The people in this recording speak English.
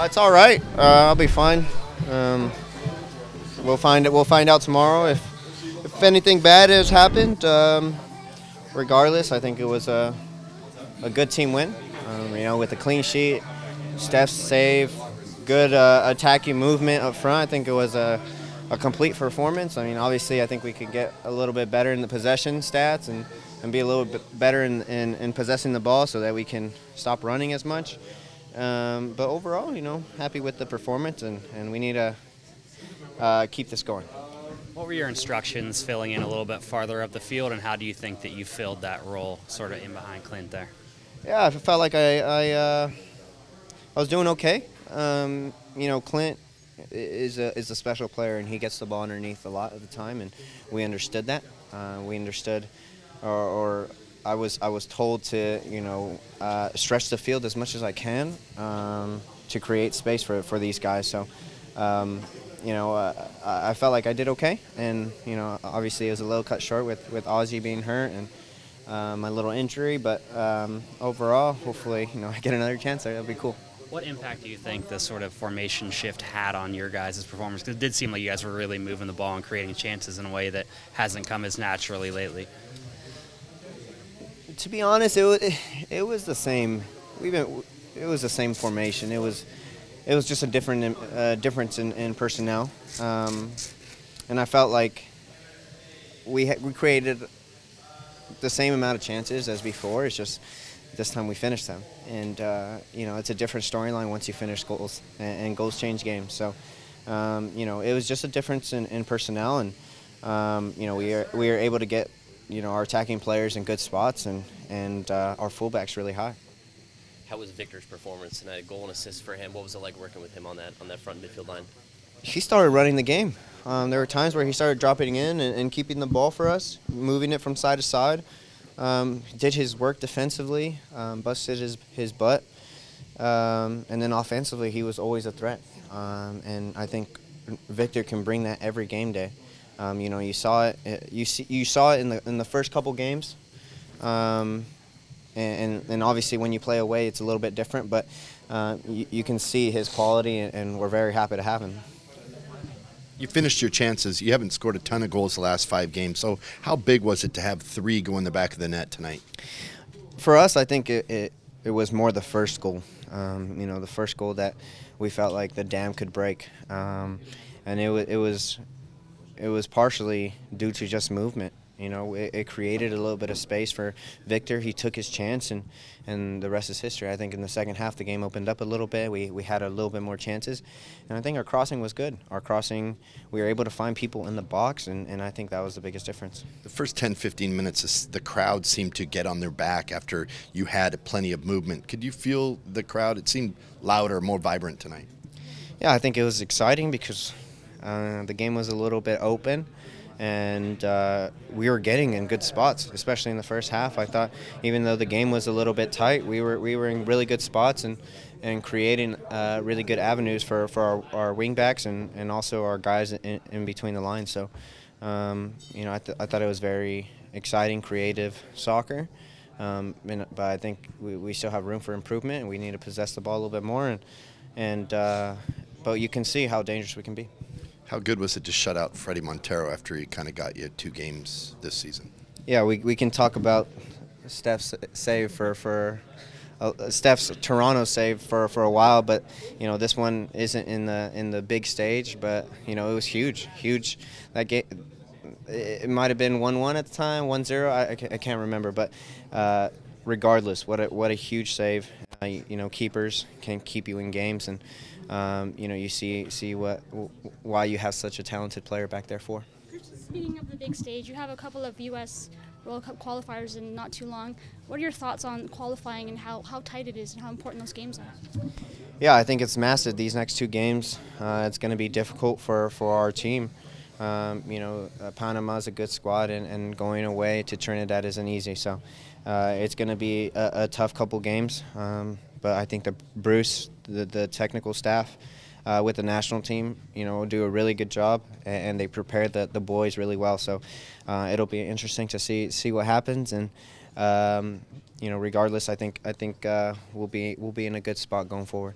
It's all right. I'll be fine. We'll find out tomorrow if anything bad has happened. Regardless, I think it was a good team win. With a clean sheet, Steph's save, good attacking movement up front. I think it was a complete performance. I mean, obviously, I think we could get a little bit better in the possession stats and be a little bit better in possessing the ball so that we can stop running as much. But overall, happy with the performance, and we need to keep this going. What were your instructions filling in a little bit farther up the field, and how do you think that you filled that role sort of in behind Clint there? Yeah, I felt like I was doing okay. Clint is a special player, and he gets the ball underneath a lot of the time, and we understood that. We understood, or I was told to stretch the field as much as I can to create space for these guys. So I felt like I did okay, and obviously it was a little cut short with Ozzy being hurt and my little injury, but overall, hopefully I get another chance there. That'll be cool. What impact do you think this sort of formation shift had on your guys' performance? Because it did seem like you guys were really moving the ball and creating chances in a way that hasn't come as naturally lately. To be honest, it was the same. It was the same formation. It was just a difference in personnel, and I felt like we created the same amount of chances as before. It's just this time we finished them, and it's a different storyline once you finish goals, and goals change games. So it was just a difference in personnel, and we are able to get our attacking players in good spots, and our fullbacks really high. How was Victor's performance tonight? Goal and assist for him. What was it like working with him on that front midfield line? He started running the game. There were times where he started dropping in and keeping the ball for us, moving it from side to side. Did his work defensively, busted his butt, and then offensively he was always a threat. And I think Victor can bring that every game day. You saw it. You saw it in the first couple games. And obviously when you play away it's a little bit different, but you can see his quality, and we're very happy to have him. You finished your chances. You haven't scored a ton of goals the last 5 games, so how big was it to have 3 go in the back of the net tonight? For us, I think it was more the first goal. The first goal that we felt like the dam could break, and it was partially due to just movement. It created a little bit of space for Victor. He took his chance, and the rest is history. I think in the second half the game opened up a little bit. We had a little bit more chances, and I think our crossing was good. Our crossing, we were able to find people in the box, and I think that was the biggest difference. The first 10-15 minutes, the crowd seemed to get on their back after you had plenty of movement. Could you feel the crowd? It seemed louder, more vibrant tonight. Yeah, I think it was exciting because the game was a little bit open. And we were getting in good spots, especially in the first half. I thought even though the game was a little bit tight, we were in really good spots and creating really good avenues for our wingbacks and also our guys in between the lines. So, I thought it was very exciting, creative soccer. But I think we still have room for improvement, and we need to possess the ball a little bit more. But you can see how dangerous we can be. How good was it to shut out Freddie Montero after he kind of got you 2 games this season? Yeah, we can talk about Steph's save Steph's Toronto save for a while, but this one isn't in the big stage, but it was huge. That game, it might have been 1-1 at the time, 1-0. I can't remember, but regardless, what a huge save. Keepers can keep you in games, and you see why you have such a talented player back there for. Speaking of the big stage, you have a couple of U.S. World Cup qualifiers in not too long. What are your thoughts on qualifying and how tight it is and how important those games are? Yeah, I think it's massive. These next 2 games, it's going to be difficult for our team. Panama's a good squad, and going away to Trinidad isn't easy. So it's going to be a tough couple games. But I think Bruce, the technical staff with the national team, do a really good job, and they prepared the boys really well. So it'll be interesting to see what happens. And regardless, I think we'll be in a good spot going forward.